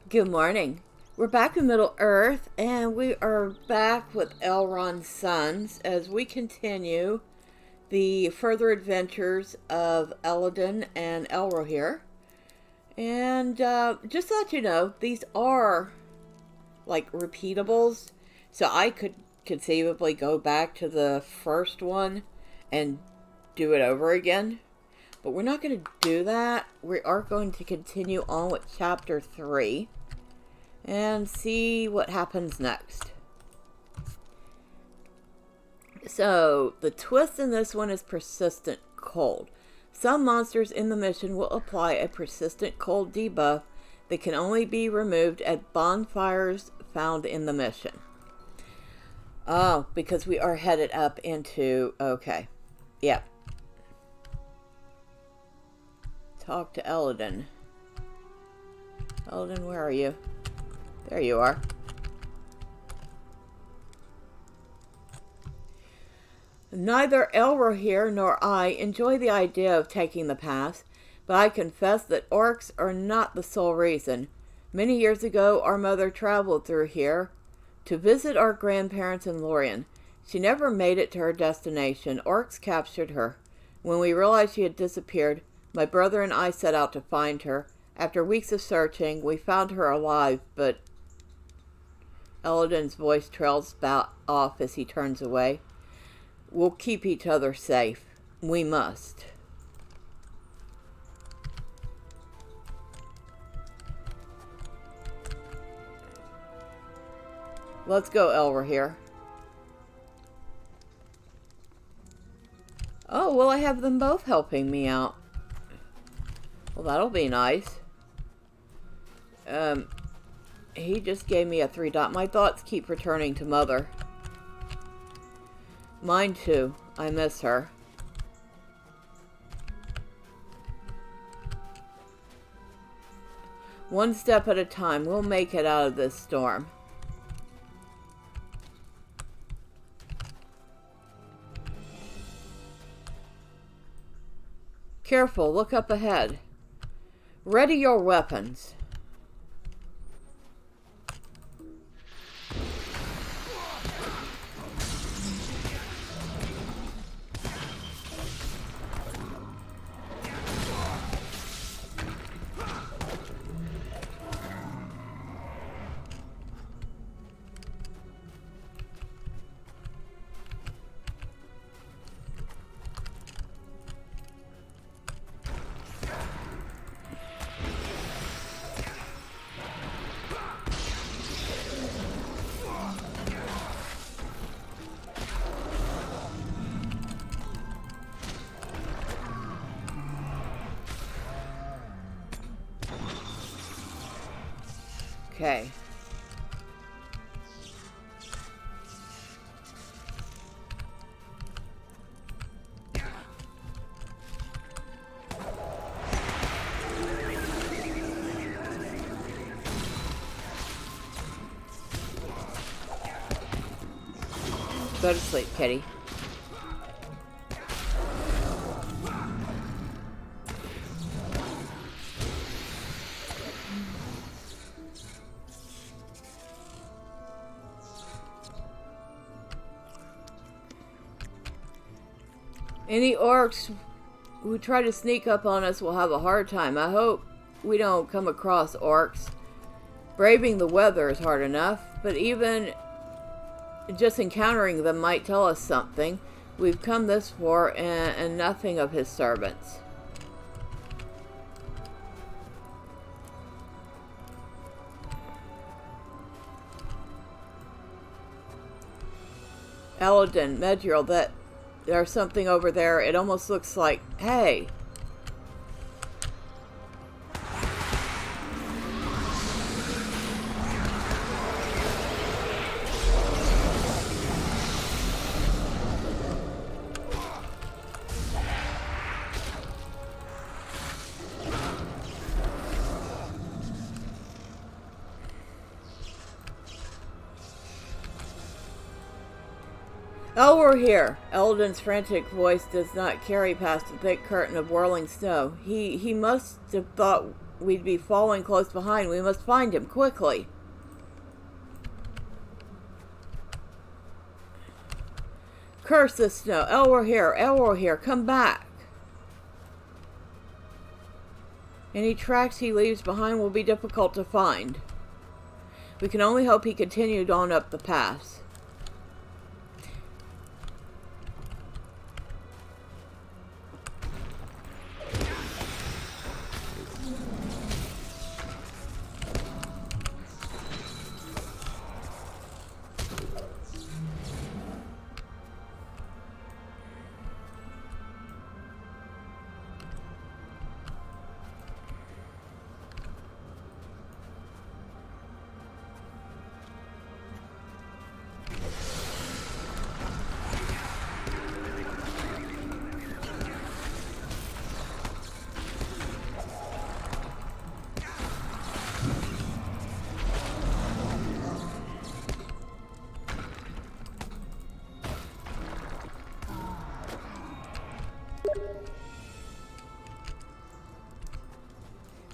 Good morning. We're back in Middle Earth, and we are back with Elrond's sons as we continue the further adventures of Elladan and Elrohir. And just to let you know, these are like repeatables, so I could conceivably go back to the first one and do it over again. But we're not going to do that. We are going to continue on with chapter 3 and see what happens next. So, the twist in this one is persistent cold. Some monsters in the mission will apply a persistent cold debuff that can only be removed at bonfires found in the mission. Oh, because we are headed up into... Okay. Yep. Talk to Elladan. Elladan, where are you? There you are. Neither Elrohir nor I enjoy the idea of taking the pass, but I confess that orcs are not the sole reason. Many years ago, our mother traveled through here to visit our grandparents in Lorien. She never made it to her destination. Orcs captured her. When we realized she had disappeared, my brother and I set out to find her. After weeks of searching, we found her alive, but... Elladan's voice trails off as he turns away. We'll keep each other safe. We must. Let's go, Elrohir. Oh, well, I have them both helping me out. Well, that'll be nice. He just gave me a 3-dot. My thoughts keep returning to Mother. Mine too. I miss her. One step at a time. We'll make it out of this storm. Careful. Look up ahead. Ready your weapons. Okay. Go to sleep, kitty. Any orcs who try to sneak up on us will have a hard time. I hope we don't come across orcs. Braving the weather is hard enough, but even just encountering them might tell us something. We've come this far and nothing of his servants. Elladan, Medriel, that there's something over there. It almost looks like, hey. Elrohir! Elladan's frantic voice does not carry past the thick curtain of whirling snow. He must have thought we'd be following close behind. We must find him quickly. Curse the snow. Elrohir, Elrohir, come back. Any tracks he leaves behind will be difficult to find. We can only hope he continued on up the pass.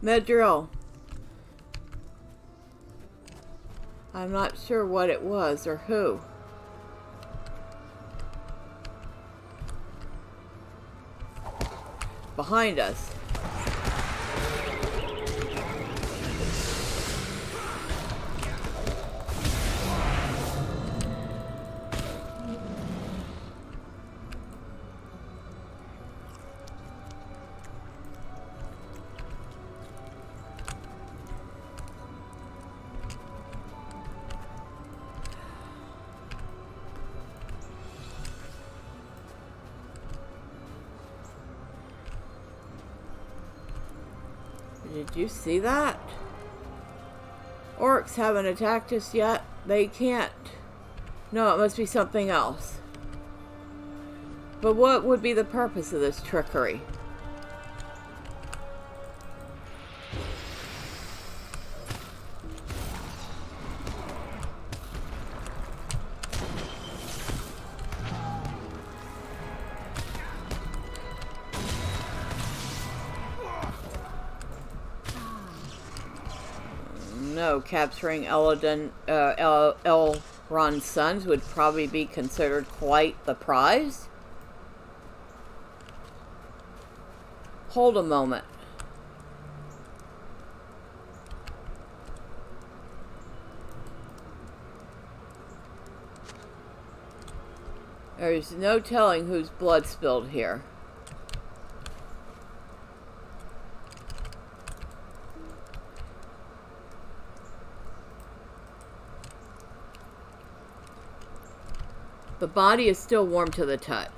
Medrill. I'm not sure what it was or who. Behind us. Did you see that? Orcs haven't attacked us yet. They can't. No, it must be something else. But what would be the purpose of this trickery? No, capturing Elladan Elrohir's sons would probably be considered quite the prize. Hold a moment. There's no telling whose blood spilled here. The body is still warm to the touch.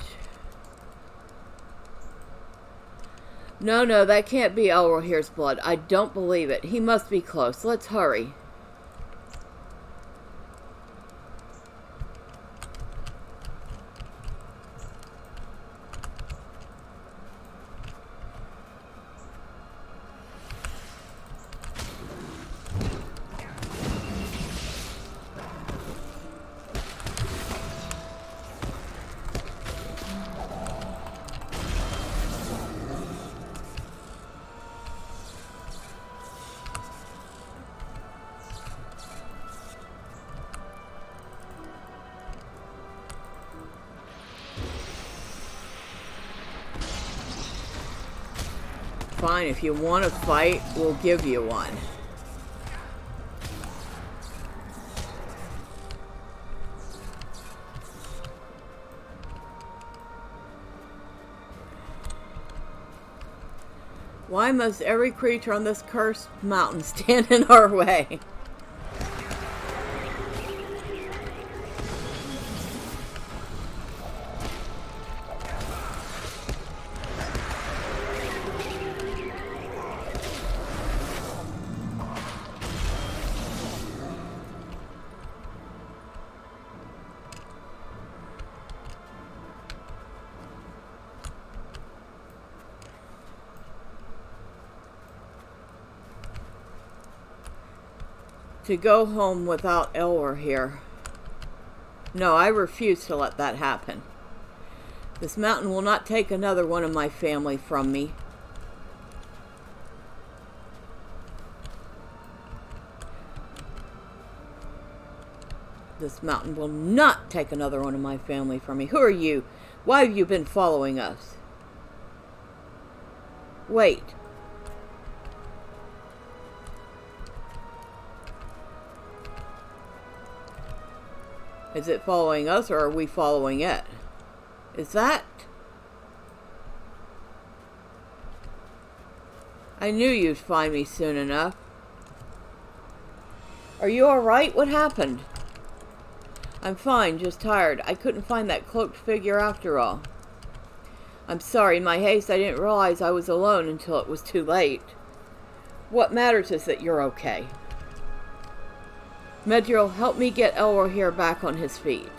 No, that can't be Elrohir's blood. I don't believe it. He must be close. Let's hurry. Fine, if you want to fight, we'll give you one. Why must every creature on this cursed mountain stand in our way? To go home without Elrohir. No, I refuse to let that happen. This mountain will not take another one of my family from me. This mountain will not take another one of my family from me. Who are you? Why have you been following us? Wait. Is it following us, or are we following it? Is that... I knew you'd find me soon enough. Are you alright? What happened? I'm fine, just tired. I couldn't find that cloaked figure after all. I'm sorry, in my haste I didn't realize I was alone until it was too late. What matters is that you're okay. Medriel, help me get Elrohir back on his feet.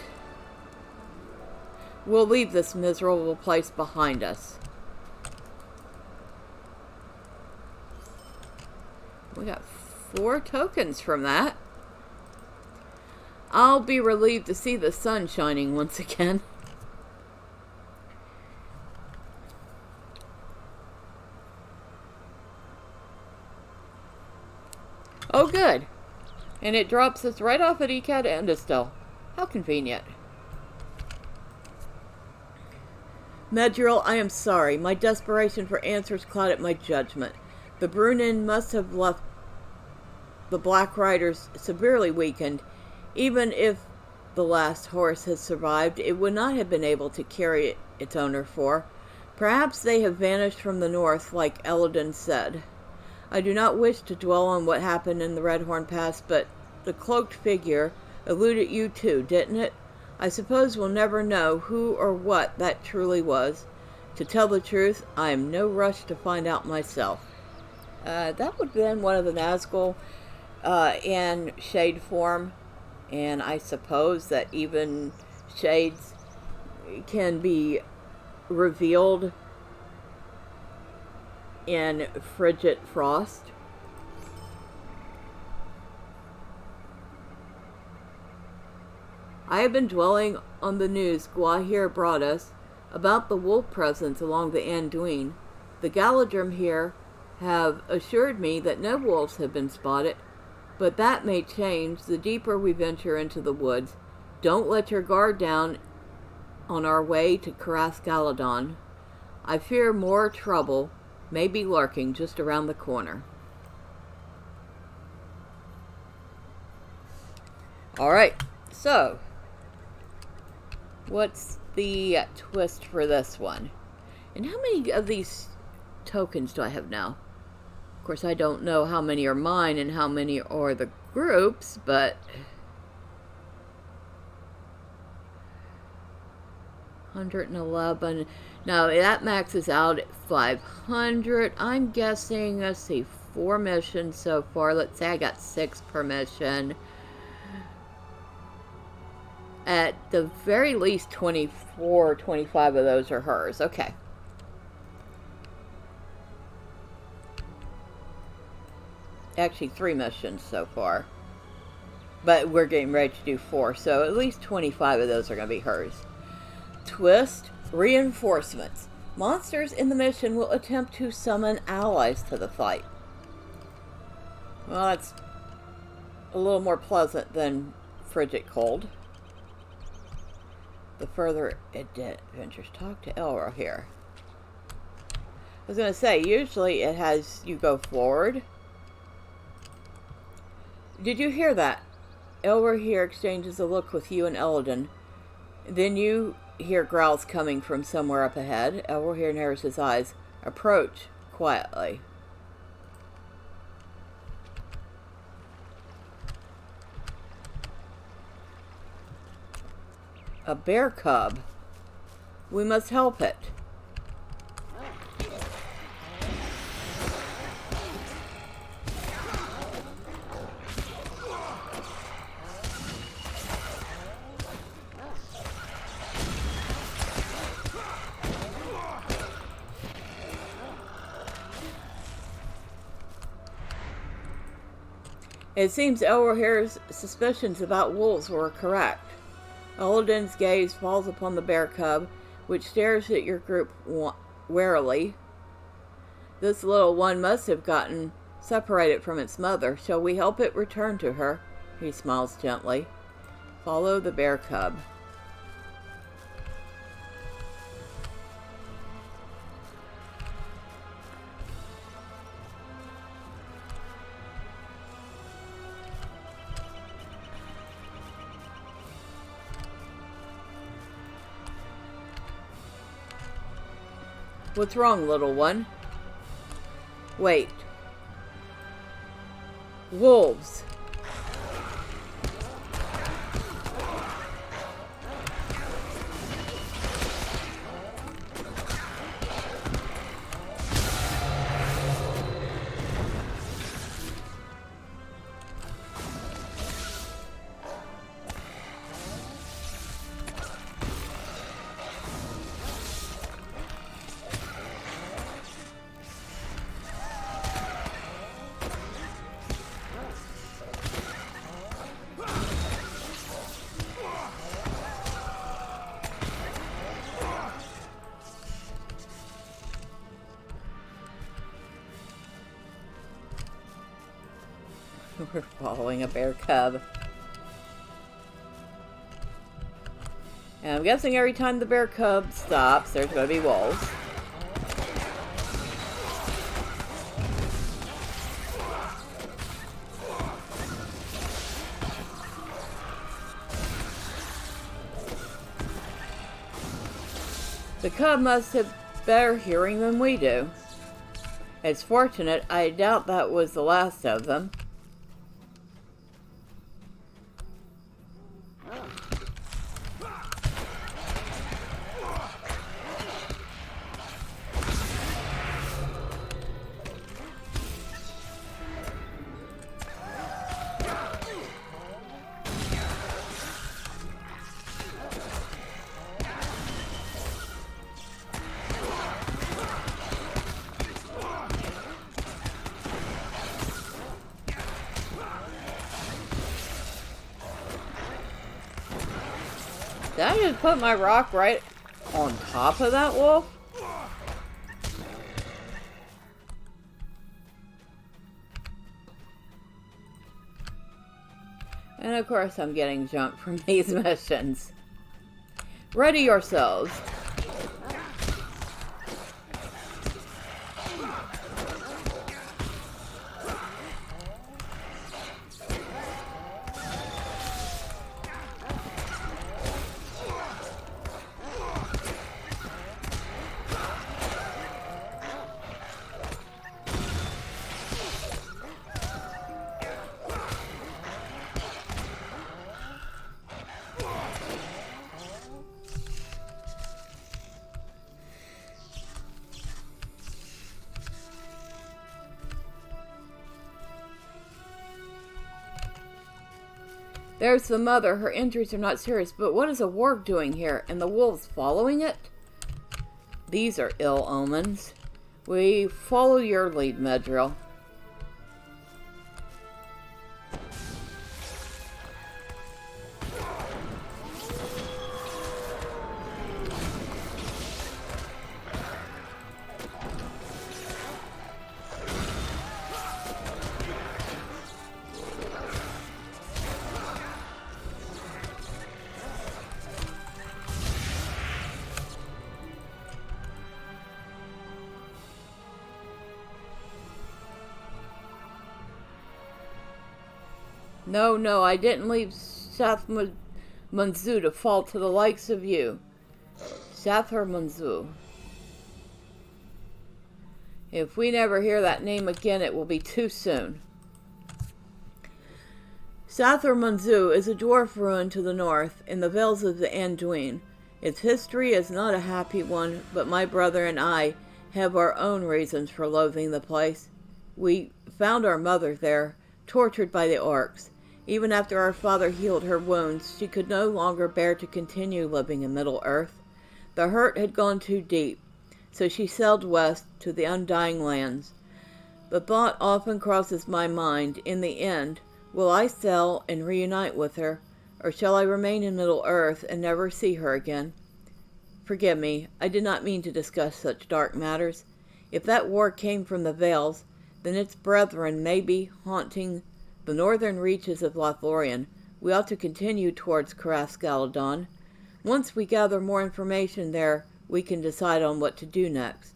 We'll leave this miserable place behind us. We got 4 tokens from that. I'll be relieved to see the sun shining once again. Oh, good. And it drops us right off at Ekad Endestel. How convenient. Medriel, I am sorry. My desperation for answers clouded my judgment. The Brunin must have left the Black Riders severely weakened. Even if the last horse has survived, it would not have been able to carry its owner for. Perhaps they have vanished from the north, like Elladan said. I do not wish to dwell on what happened in the Redhorn Pass, but the cloaked figure eluded you too, didn't it? I suppose we'll never know who or what that truly was. To tell the truth, I am no rush to find out myself. That would have been one of the Nazgul in shade form, and I suppose that even shades can be revealed in frigid frost. I have been dwelling on the news Gwahir brought us about the wolf presence along the Anduin. The Galadrim here have assured me that no wolves have been spotted, but that may change the deeper we venture into the woods. Don't let your guard down on our way to Caras Galadon. I fear more trouble may be lurking just around the corner. Alright, so what's the twist for this one? And how many of these tokens do I have now? Of course, I don't know how many are mine and how many are the groups, but 111. Now, that maxes out at 500. I'm guessing, let's see, 4 missions so far. Let's say I got 6 per mission. At the very least, 24 or 25 of those are hers. Okay. Actually, 3 missions so far. But we're getting ready to do 4, so at least 25 of those are going to be hers. Twist, reinforcements. Monsters in the mission will attempt to summon allies to the fight. Well, that's a little more pleasant than frigid cold. The further adventures. Talk to Elrohir. I was going to say, usually it has you go forward. Did you hear that? Elrohir exchanges a look with you and Elladan. Then you hear growls coming from somewhere up ahead. Elrohir narrows his eyes. Approach quietly. A bear cub. We must help it. It seems Elrohir's suspicions about wolves were correct. Elladan's gaze falls upon the bear cub, which stares at your group warily. This little one must have gotten separated from its mother. Shall we help it return to her? He smiles gently. Follow the bear cub. What's wrong, little one? Wait. Wolves. We're following a bear cub. And I'm guessing every time the bear cub stops, there's going to be wolves. The cub must have better hearing than we do. It's fortunate. I doubt that was the last of them. Did I just put my rock right on top of that wolf? And of course I'm getting jumped from these missions. Ready yourselves. There's the mother. Her injuries are not serious, but what is a warg doing here? And the wolves following it? These are ill omens. We follow your lead, Medril. No, I didn't leave Sathar Munzu to fall to the likes of you. Sathar Munzu. If we never hear that name again, it will be too soon. Sathar Munzu is a dwarf ruin to the north, in the vales of the Anduin. Its history is not a happy one, but my brother and I have our own reasons for loathing the place. We found our mother there, tortured by the orcs. Even after our father healed her wounds, she could no longer bear to continue living in Middle-earth. The hurt had gone too deep, so she sailed west to the Undying Lands. The thought often crosses my mind, in the end, will I sail and reunite with her, or shall I remain in Middle-earth and never see her again? Forgive me, I did not mean to discuss such dark matters. If that war came from the Vales, then its brethren may be haunting the northern reaches of Lothlorien, We ought to continue towards Elladan. Once we gather more information there, we can decide on what to do next.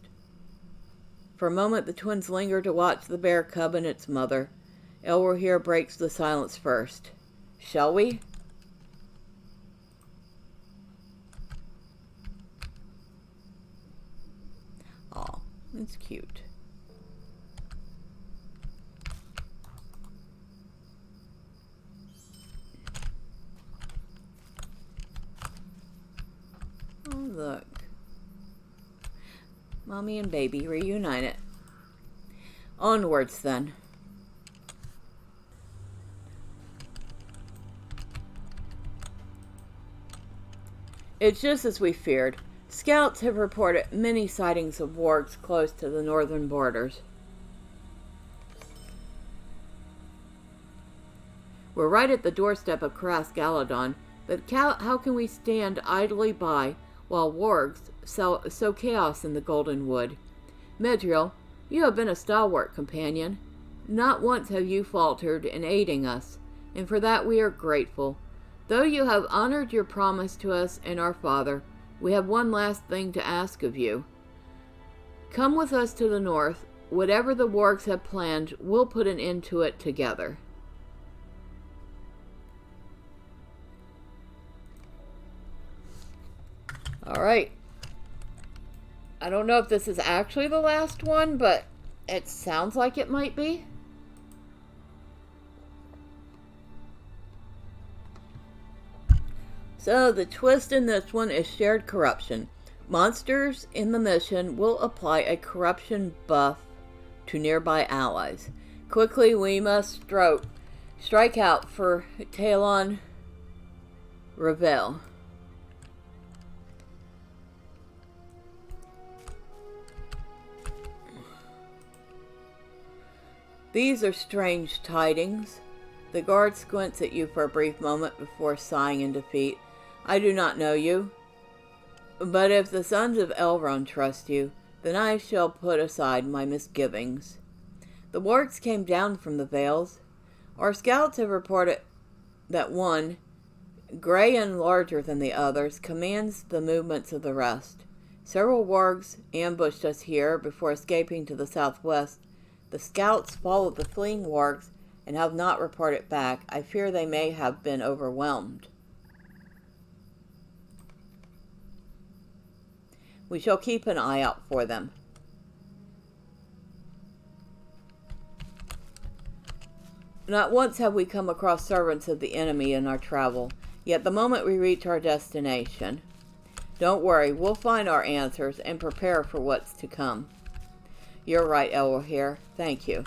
For a moment, the twins linger to watch the bear cub and its mother. Elrohir breaks the silence first. Shall we? Aw, it's cute. Oh, look. Mommy and baby reunited. Onwards, then. It's just as we feared. Scouts have reported many sightings of wargs close to the northern borders. We're right at the doorstep of Elladan, but how can we stand idly by while wargs sow chaos in the Golden Wood? Medriel, you have been a stalwart companion. Not once have you faltered in aiding us, and for that we are grateful. Though you have honored your promise to us and our father, we have one last thing to ask of you. Come with us to the north. Whatever the wargs have planned, we'll put an end to it together. Alright. I don't know if this is actually the last one, but it sounds like it might be. So the twist in this one is shared corruption. Monsters in the mission will apply a corruption buff to nearby allies. Quickly, we must strike out for Talon Revel. These are strange tidings. The guard squints at you for a brief moment before sighing in defeat. I do not know you, but if the sons of Elrond trust you, then I shall put aside my misgivings. The wargs came down from the vales. Our scouts have reported that one, gray and larger than the others, commands the movements of the rest. Several wargs ambushed us here before escaping to the southwest. The scouts followed the fleeing wargs and have not reported back. I fear they may have been overwhelmed. We shall keep an eye out for them. Not once have we come across servants of the enemy in our travel, yet the moment we reach our destination. Don't worry, we'll find our answers and prepare for what's to come. You're right, Elrohir. Thank you.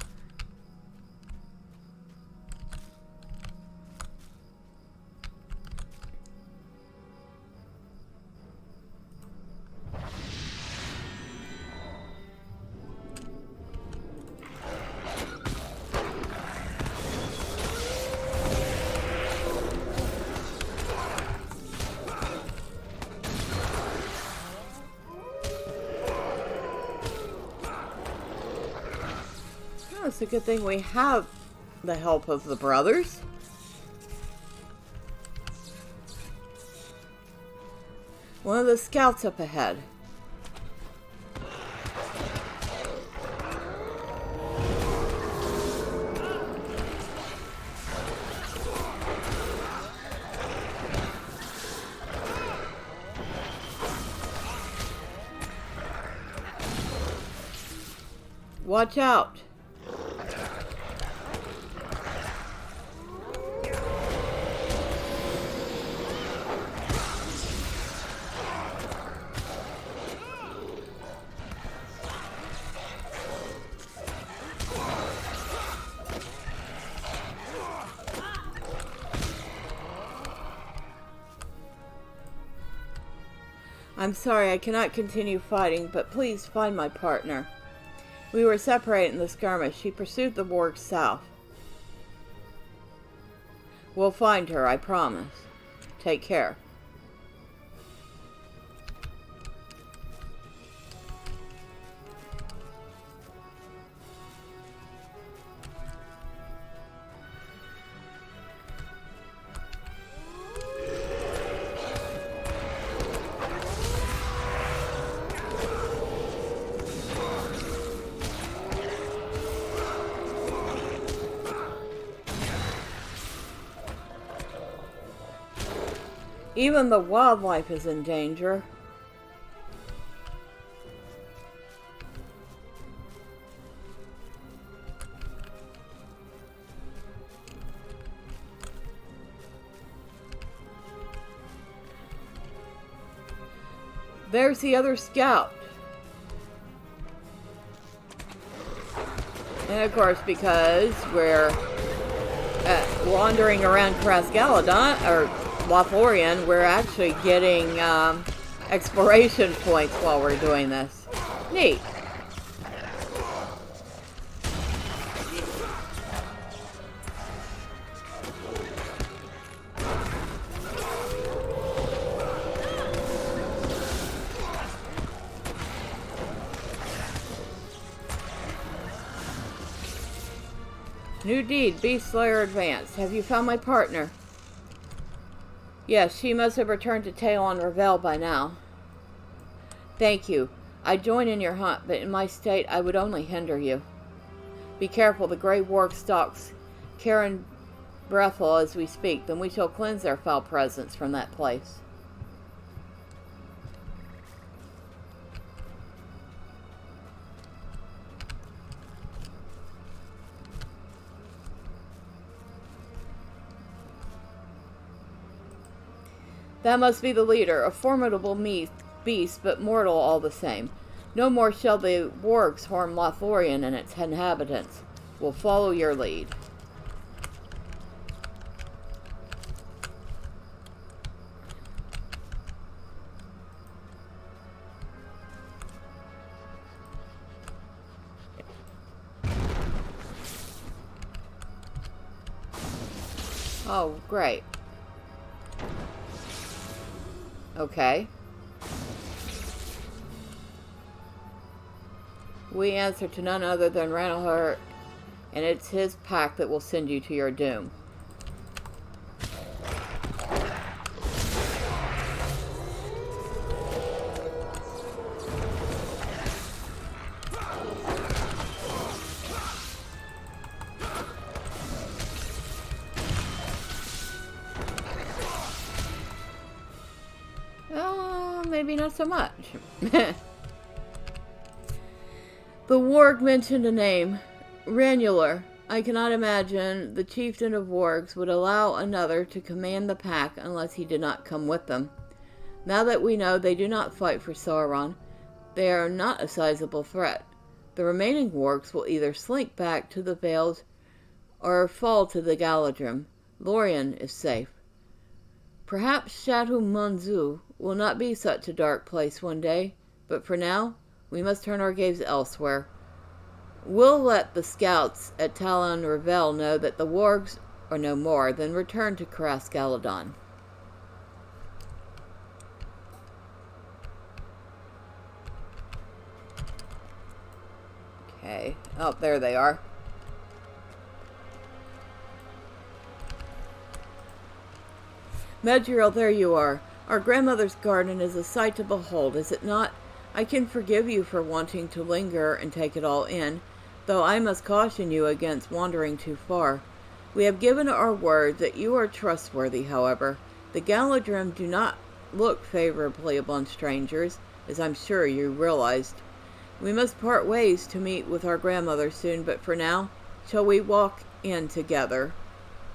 It's a good thing we have the help of the brothers. One of the scouts up ahead. Watch out. I'm sorry, I cannot continue fighting, but please find my partner. We were separated in the skirmish. She pursued the wargs south. We'll find her, I promise. Take care. Even the wildlife is in danger. There's the other scout. And of course, because we're wandering around Galadon, or Lothlorien, we're actually getting exploration points while we're doing this. Neat. New deed, Beast Slayer advanced. Have you found my partner? Yes, she must have returned to Talon Revel by now. Thank you. I'd join in your hunt, but in my state I would only hinder you. Be careful, the Grey Warg stalks Karen Brethel as we speak, then we shall cleanse their foul presence from that place. That must be the leader, a formidable beast, but mortal all the same. No more shall the wargs harm Lothlorien and its inhabitants. We'll follow your lead. Oh, great. Okay. We answer to none other than Ranelagh, and it's his pack that will send you to your doom. Maybe not so much. The warg mentioned a name, Ranelagh. I cannot imagine the chieftain of wargs would allow another to command the pack unless he did not come with them. Now that we know they do not fight for Sauron, they are not a sizable threat. The remaining wargs will either slink back to the Vales or fall to the Galadrim. Lorien is safe. Perhaps Chateau Monzu will not be such a dark place one day, but for now, we must turn our gaze elsewhere. We'll let the scouts at Talon Revel know that the wargs are no more, then return to Galadon. Okay. Oh, there they are. Medriel, there you are. Our grandmother's garden is a sight to behold, is it not? I can forgive you for wanting to linger and take it all in, though I must caution you against wandering too far. We have given our word that you are trustworthy, however. The Galadrim do not look favorably upon strangers, as I'm sure you realized. We must part ways to meet with our grandmother soon, but for now, shall we walk in together?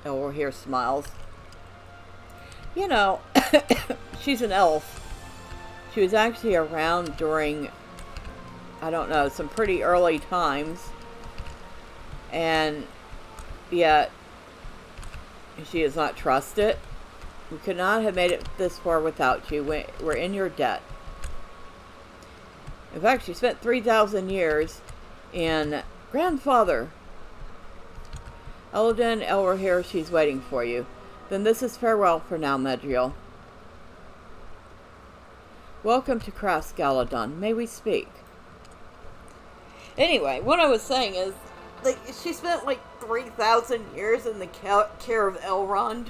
Elrohir smiles. You know, she's an elf. She was actually around during, I don't know, some pretty early times. And yet, she is not trusted. We could not have made it this far without you. We're in your debt. In fact, she spent 3,000 years in grandfather. Elladan Elrohir, she's waiting for you. Then this is farewell for now, Medriel. Welcome to Galadon. May we speak? Anyway, what I was saying is, like, she spent like 3,000 years in the care of Elrond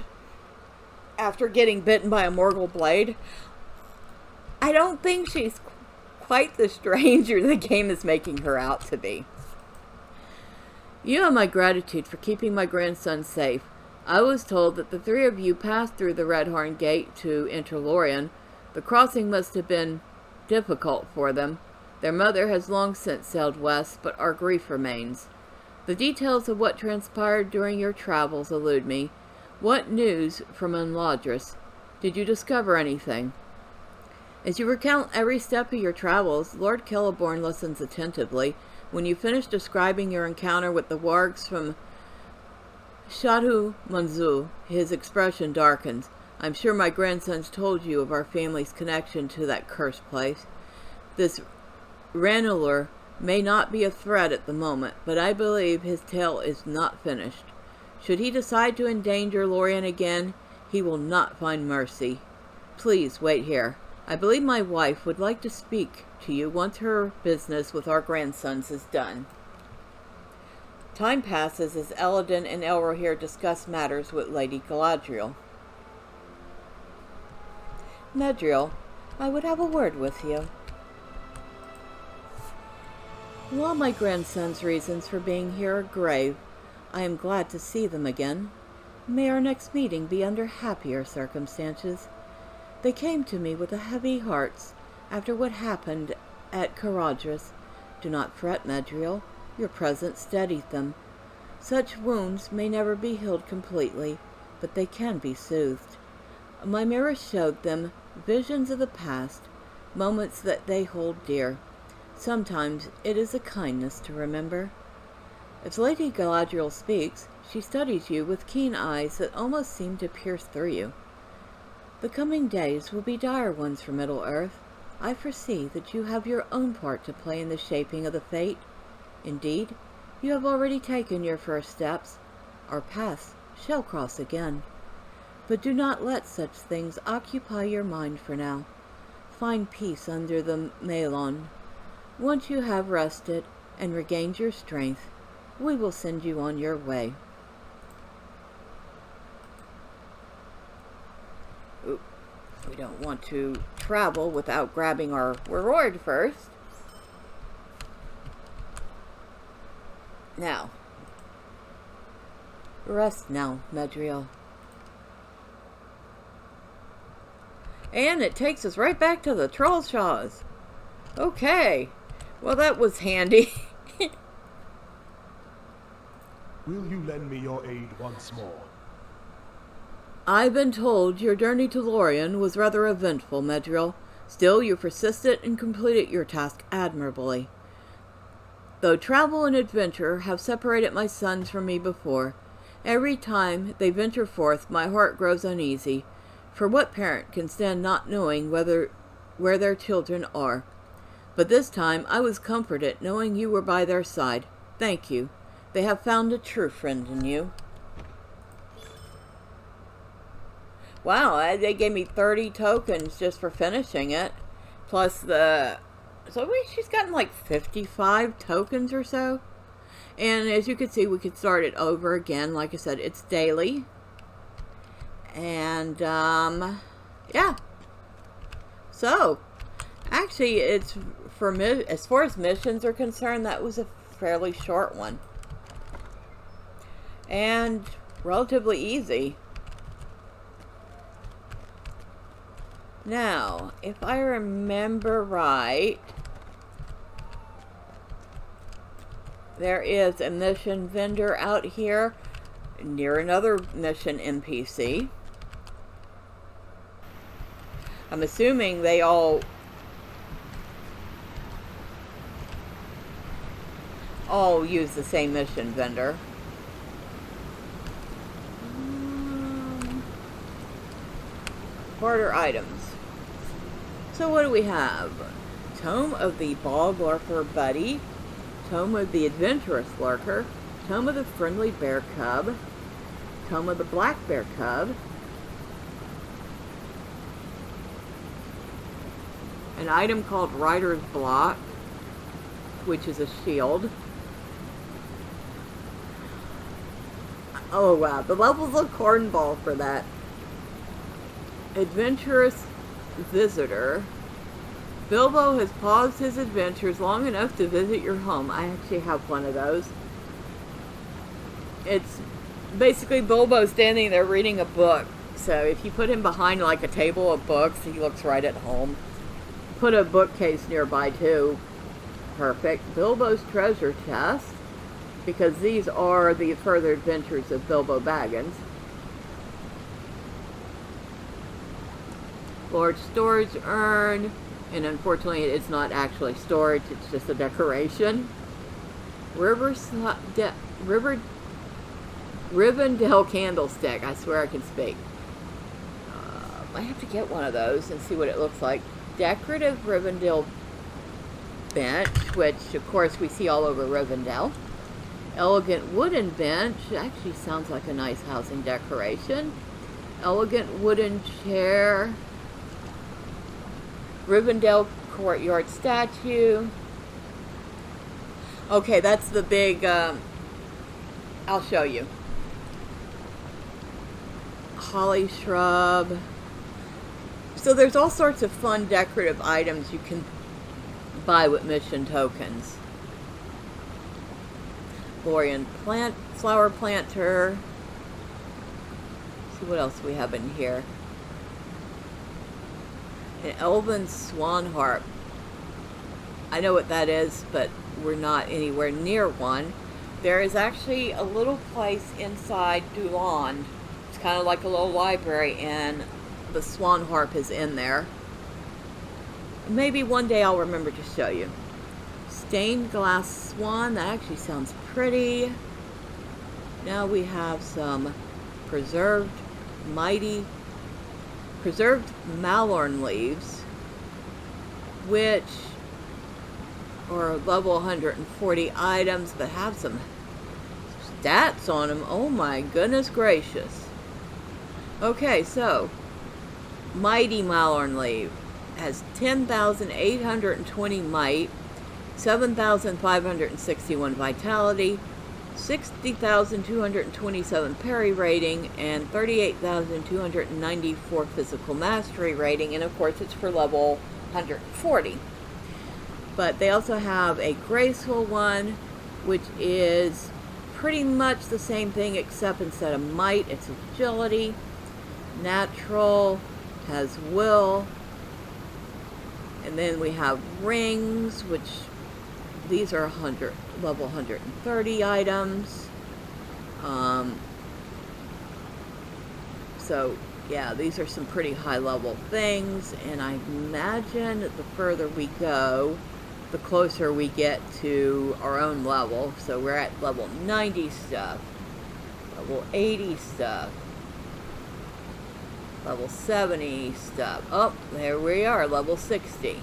after getting bitten by a Morgul blade. I don't think she's quite the stranger the game is making her out to be. You have my gratitude for keeping my grandson safe. I was told that the three of you passed through the Red Horn Gate to enter Lorien. The crossing must have been difficult for them. Their mother has long since sailed west, but our grief remains. The details of what transpired during your travels elude me. What news from Unladris? Did you discover anything? As you recount every step of your travels, Lord Celeborn listens attentively. When you finish describing your encounter with the wargs from Shadu Manzul, his expression darkens. I'm sure my grandsons told you of our family's connection to that cursed place. This Ranelor may not be a threat at the moment, but I believe his tale is not finished. Should he decide to endanger Lorien again, he will not find mercy. Please wait here. I believe my wife would like to speak to you once her business with our grandsons is done. Time passes as Elladan and Elrohir discuss matters with Lady Galadriel. Medriel, I would have a word with you. While my grandson's reasons for being here are grave, I am glad to see them again. May our next meeting be under happier circumstances. They came to me with heavy hearts after what happened at Caradhras. Do not fret, Medriel. Your presence steadied them. Such wounds may never be healed completely, but they can be soothed. My mirror showed them visions of the past, moments that they hold dear. Sometimes it is a kindness to remember. As Lady Galadriel speaks, she studies you with keen eyes that almost seem to pierce through you. The coming days will be dire ones for Middle-earth. I foresee that you have your own part to play in the shaping of the fate. Indeed, you have already taken your first steps. Our paths shall cross again. But do not let such things occupy your mind for now. Find peace under the Melon. Once you have rested and regained your strength, we will send you on your way. Ooh, we don't want to travel without grabbing our reward first. Now, rest now, Medriel. And it takes us right back to the Trollshaws. Okay. Well, that was handy. Will you lend me your aid once more? I've been told your journey to Lorien was rather eventful, Medriel. Still, you persisted and completed your task admirably. Though travel and adventure have separated my sons from me before, every time they venture forth, my heart grows uneasy. For what parent can stand not knowing where their children are? But this time I was comforted knowing you were by their side. Thank you. They have found a true friend in you. Wow, they gave me 30 tokens just for finishing it. Plus the... So she's gotten like 55 tokens or so. And as you can see, we could start it over again. Like I said, it's daily. And, yeah. So, actually, it's for as far as missions are concerned, that was a fairly short one. And relatively easy. Now, if I remember right, there is a mission vendor out here near another mission NPC. I'm assuming they all use the same mission vendor. Barter items. So what do we have? Tome of the Bog Lurker Buddy, Tome of the Adventurous Lurker, Tome of the Friendly Bear Cub, Tome of the Black Bear Cub, an item called Rider's Block, which is a shield. Oh wow, the levels of cornball for that. Adventurous Visitor. Bilbo has paused his adventures long enough to visit your home. I actually have one of those. It's basically Bilbo's standing there reading a book. So if you put him behind like a table of books, he looks right at home. Put a bookcase nearby too. Perfect. Bilbo's treasure chest, because these are the further adventures of Bilbo Baggins. Large storage urn, and unfortunately it is not actually storage, it's just a decoration. Rivendell candlestick. I swear I can speak. I have to get one of those and see what it looks like. Decorative Rivendell bench, which of course we see all over Rivendell. Elegant wooden bench. Actually sounds like a nice housing decoration. Elegant wooden chair. Rivendell courtyard statue. Okay, that's the big, I'll show you. Holly shrub. So there's all sorts of fun decorative items you can buy with mission tokens. Lorian plant, flower planter. Let's see what else we have in here. An elven swan harp. I know what that is, but we're not anywhere near one. There is actually a little place inside Dulond. It's kind of like a little library, and the swan harp is in there. Maybe one day I'll remember to show you. Stained glass swan. That actually sounds pretty. Now we have some preserved Malorn leaves, which are level 140 items, but have some stats on them. Oh my goodness gracious. Okay, so Mighty Malorn leaf has 10,820 might, 7,561 vitality, 60,227 parry rating, and 38,294 physical mastery rating, and of course it's for level 140. But they also have a graceful one, which is pretty much the same thing, except instead of might, it's agility. Natural has will. And then we have rings, which these are level 130 items. So yeah, these are some pretty high level things, and I imagine the further we go, the closer we get to our own level. So we're at level 90 stuff, level 80 stuff, level 70 stuff. Oh, there we are, level 60.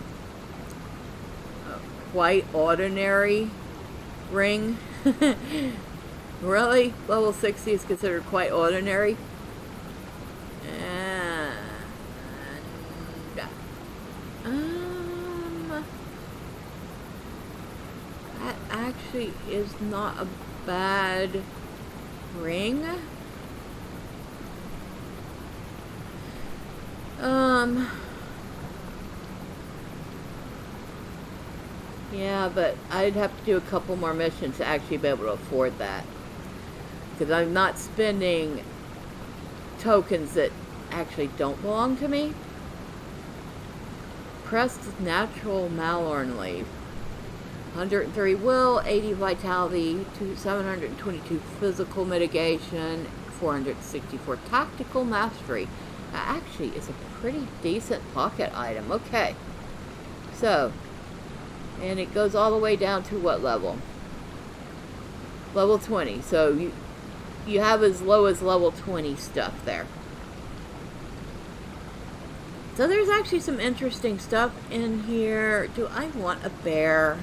Quite ordinary ring. Really? Level 60 is considered quite ordinary? And that actually is not a bad ring. Yeah, but I'd have to do a couple more missions to actually be able to afford that, because I'm not spending tokens that actually don't belong to me. Pressed natural Malorn leaf. 103 will, 80 vitality, 722 physical mitigation, 464 tactical mastery. That actually is a pretty decent pocket item. Okay. So, and it goes all the way down to what level? Level 20. So you have as low as level 20 stuff there. So there's actually some interesting stuff in here. Do I want a bear?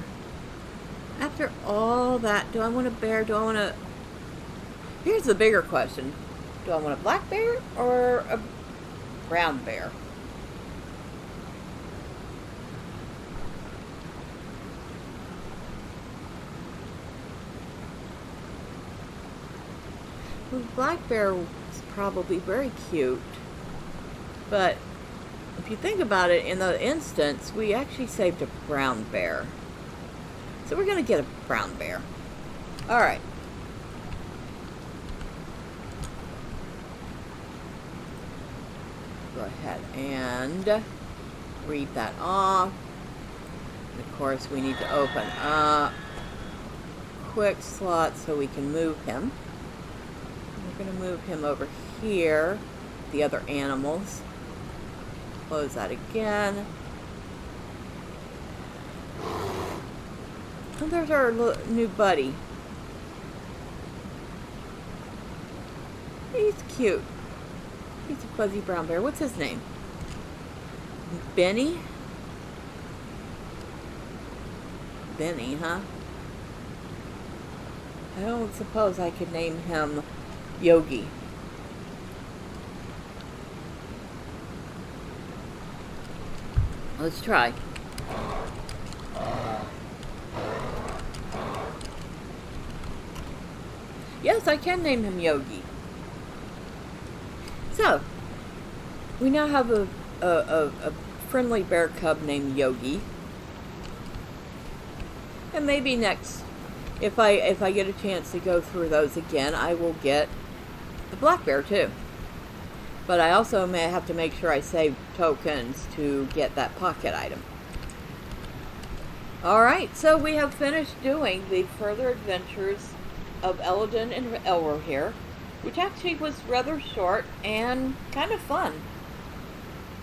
After all that, do I want a bear? Do I want a... Here's the bigger question. Do I want a black bear or a brown bear? The black bear is probably very cute, but if you think about it, in the instance, we actually saved a brown bear. So we're going to get a brown bear. Alright. go ahead and read that off. And of course, we need to open up quick slot so we can move him. We're going to move him over here, the other animals. Close that again. And there's our new buddy. He's cute. He's a fuzzy brown bear. What's his name? Benny? Benny, huh? I don't suppose I could name him Yogi. Let's try. Yes, I can name him Yogi. So, we now have a friendly bear cub named Yogi. And maybe next, if I get a chance to go through those again, I will get the black bear too. But I also may have to make sure I save tokens to get that pocket item. Alright, so we have finished doing the further adventures of Elladan Elrohir, which actually was rather short and kind of fun.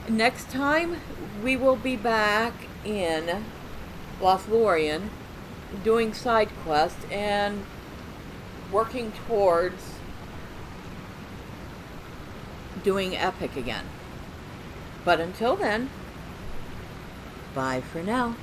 Next time, we will be back in Lothlorien doing side quests and working towards doing epic again. But until then, bye for now.